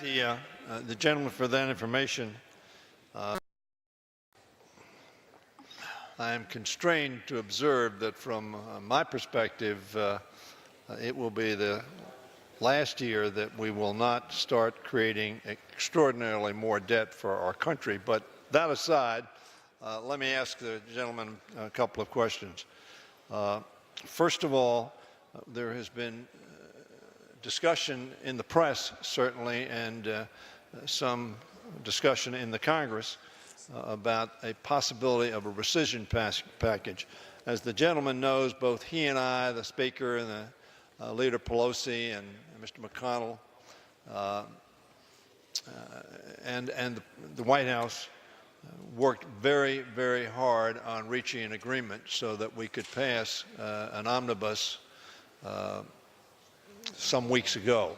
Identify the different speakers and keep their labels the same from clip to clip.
Speaker 1: the gentleman for that information. I am constrained to observe that from my perspective, it will be the last year that we will not start creating extraordinarily more debt for our country. But that aside, let me ask the gentleman a couple of questions. First of all, there has been discussion in the press, certainly, and some discussion in the Congress about a possibility of a rescission package. As the gentleman knows, both he and I, the Speaker and the Leader Pelosi and Mr. McConnell and the White House worked very, very hard on reaching an agreement so that we could pass an omnibus some weeks ago.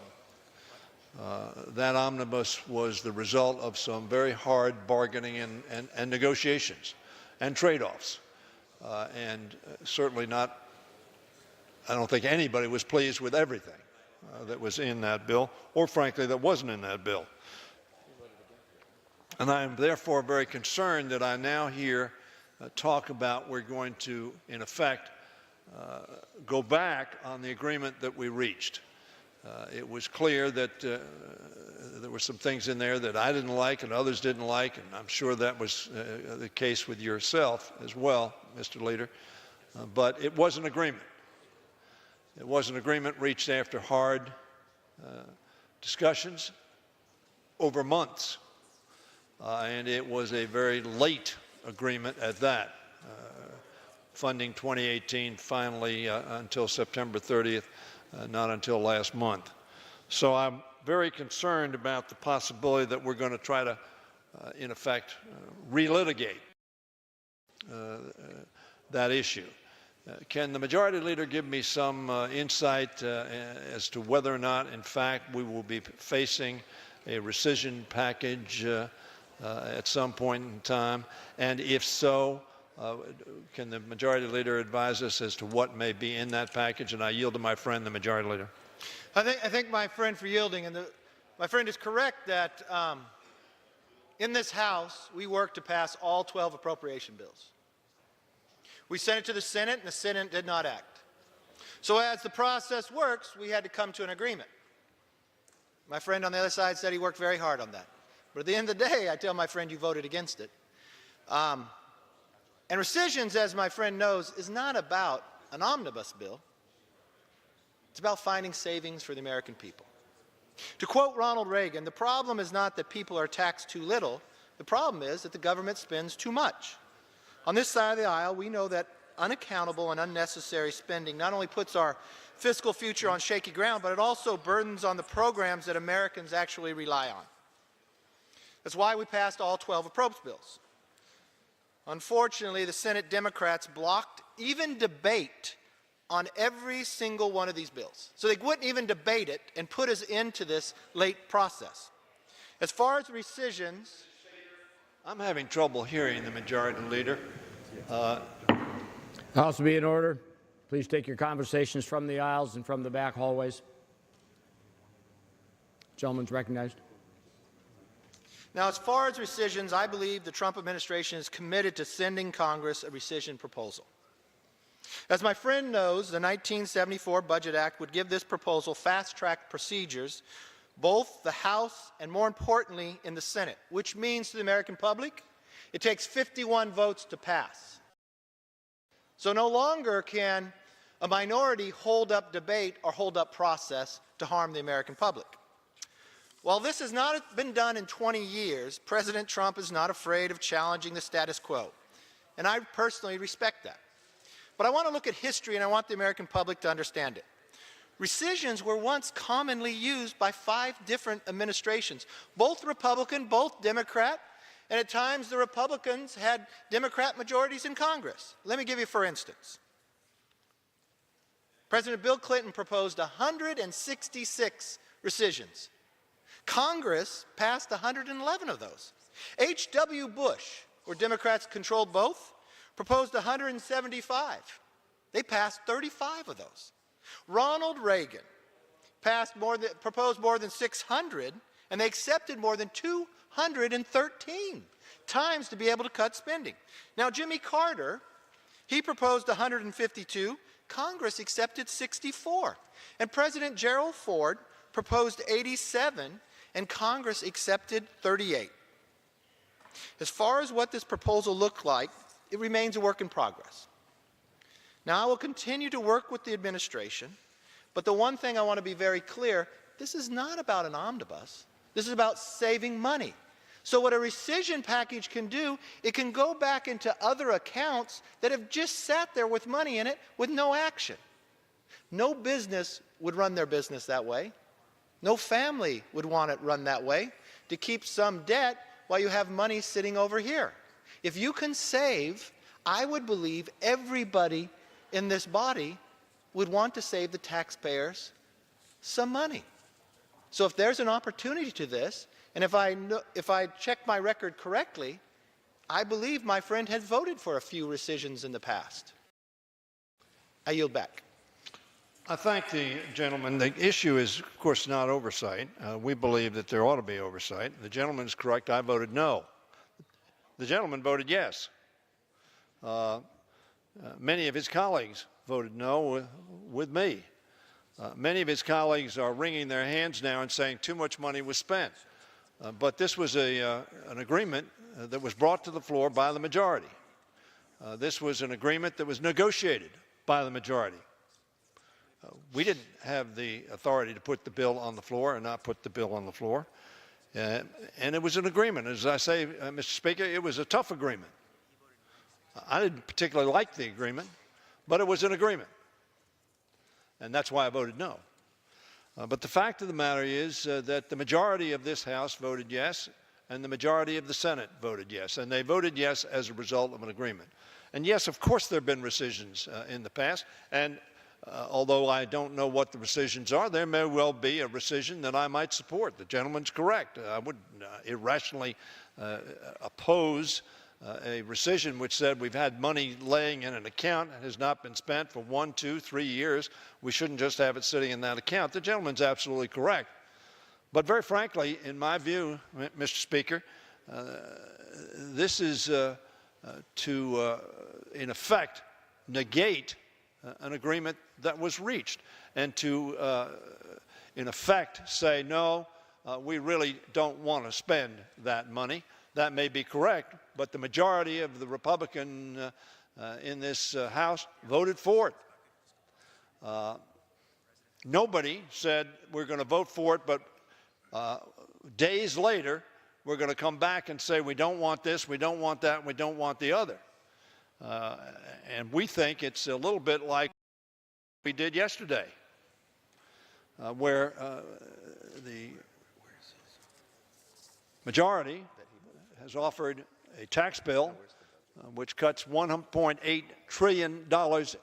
Speaker 1: That omnibus was the result of some very hard bargaining and negotiations and trade-offs. And certainly not, I don't think anybody was pleased with everything that was in that bill, or frankly, that wasn't in that bill. And I am therefore very concerned that I now hear talk about we're going to, in effect, go back on the agreement that we reached. It was clear that there were some things in there that I didn't like and others didn't like, and I'm sure that was the case with yourself as well, Mr. Leader. But it was an agreement. It was an agreement reached after hard discussions over months, and it was a very late agreement at that. Funding 2018 finally until September 30th. Not until last month. So I'm very concerned about the possibility that we're going to try to, in effect, relitigate that issue. Can the Majority Leader give me some insight as to whether or not, in fact, we will be facing a rescission package at some point in time? And if so, can the Majority Leader advise us as to what may be in that package? And I yield to my friend, the Majority Leader.
Speaker 2: I thank my friend for yielding. And my friend is correct that in this House, we worked to pass all 12 appropriation bills. We sent it to the Senate, and the Senate did not act. So as the process works, we had to come to an agreement. My friend on the other side said he worked very hard on that. But at the end of the day, I tell my friend you voted against it. And rescissions, as my friend knows, is not about an omnibus bill. It's about finding savings for the American people. To quote Ronald Reagan, the problem is not that people are taxed too little. The problem is that the government spends too much. On this side of the aisle, we know that unaccountable and unnecessary spending not only puts our fiscal future on shaky ground, but it also burdens on the programs that Americans actually rely on. That's why we passed all 12 appropriations bills. Unfortunately, the Senate Democrats blocked even debate on every single one of these bills. So they wouldn't even debate it and put us into this late process. As far as rescissions,
Speaker 1: I'm having trouble hearing the Majority Leader.
Speaker 3: House will be in order. Please take your conversations from the aisles and from the back hallways. Gentleman's recognized.
Speaker 2: Now, as far as rescissions, I believe the Trump administration is committed to sending Congress a rescission proposal. As my friend knows, the 1974 Budget Act would give this proposal fast-track procedures, both the House and, more importantly, in the Senate, which means to the American public, it takes 51 votes to pass. So no longer can a minority hold up debate or hold up process to harm the American public. While this has not been done in 20 years, President Trump is not afraid of challenging the status quo, and I personally respect that. But I want to look at history, and I want the American public to understand it. Rescissions were once commonly used by 5 different administrations, both Republican, both Democrat, and at times the Republicans had Democrat majorities in Congress. Let me give you, for instance. President Bill Clinton proposed 166 rescissions. Congress passed 111 of those. H.W. Bush, where Democrats controlled both, proposed 175. They passed 35 of those. Ronald Reagan proposed more than 600 And they accepted more than 213 times to be able to cut spending. Now, Jimmy Carter, he proposed 152. Congress accepted 64. And President Gerald Ford proposed 87, and Congress accepted 38. As far as what this proposal looked like, it remains a work in progress. Now, I will continue to work with the administration, but the one thing I want to be very clear, this is not about an omnibus. This is about saving money. So what a rescission package can do, it can go back into other accounts that have just sat there with money in it with no action. No business would run their business that way. No family would want it run that way, to keep some debt while you have money sitting over here. If you can save, I would believe everybody in this body would want to save the taxpayers some money. So if there's an opportunity to this, and if I check my record correctly, I believe my friend has voted for a few rescissions in the past. I yield back.
Speaker 1: I thank the gentleman. The issue is, of course, not oversight. We believe that there ought to be oversight. The gentleman is correct. I voted no. The gentleman voted yes. Many of his colleagues voted no with me. Many of his colleagues are wringing their hands now and saying too much money was spent. But this was an agreement that was brought to the floor by the majority. This was an agreement that was negotiated by the majority. We didn't have the authority to put the bill on the floor or not put the bill on the floor. And it was an agreement. As I say, Mr. Speaker, it was a tough agreement. I didn't particularly like the agreement, but it was an agreement. And that's why I voted no. But the fact of the matter is that the majority of this House voted yes, and the majority of the Senate voted yes. And they voted yes as a result of an agreement. And yes, of course, there have been rescissions in the past. And although I don't know what the rescissions are, there may well be a rescission that I might support. The gentleman's correct. I would irrationally oppose a rescission which said we've had money laying in an account and has not been spent for 1, 2, 3 years. We shouldn't just have it sitting in that account. The gentleman's absolutely correct. But very frankly, in my view, Mr. Speaker, this is to, in effect, negate an agreement that was reached and to, in effect, say, no, we really don't want to spend that money. That may be correct, but the majority of the Republican in this House voted for it. Nobody said we're going to vote for it, but days later, we're going to come back and say we don't want this, we don't want that, we don't want the other. And we think it's a little bit like we did yesterday, where the majority has offered a tax bill which cuts $1.8 trillion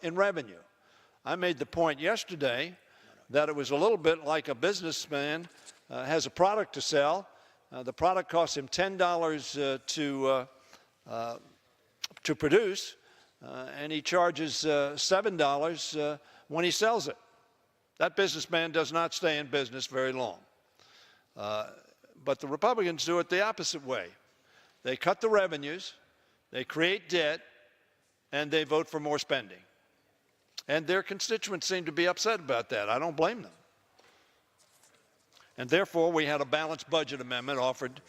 Speaker 1: in revenue. I made the point yesterday that it was a little bit like a businessman has a product to sell. The product costs him $10 to produce, and he charges $7 when he sells it. That businessman does not stay in business very long. But the Republicans do it the opposite way. They cut the revenues, they create debt, and they vote for more spending. And their constituents seem to be upset about that. I don't blame them. And therefore, we had a balanced budget amendment offered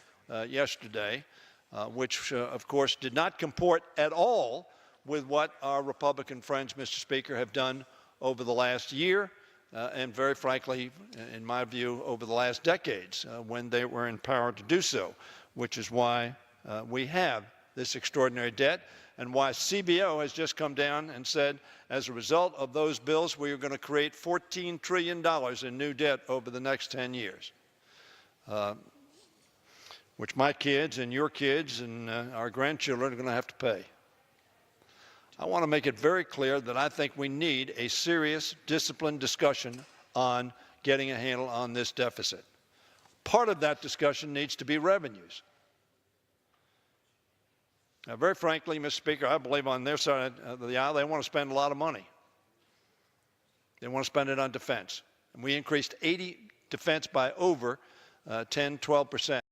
Speaker 1: yesterday, which, of course, did not comport at all with what our Republican friends, Mr. Speaker, have done over the last year, and very frankly, in my view, over the last decades, when they were in power to do so, which is why we have this extraordinary debt, and why CBO has just come down and said, as a result of those bills, we are going to create $14 trillion in new debt over the next 10 years, which my kids and your kids and our grandchildren are going to have to pay. I want to make it very clear that I think we need a serious, disciplined discussion on getting a handle on this deficit. Part of that discussion needs to be revenues. Now, very frankly, Mr. Speaker, I believe on their side of the aisle, they want to spend a lot of money. They want to spend it on defense. And we increased defense by over 10, 12%.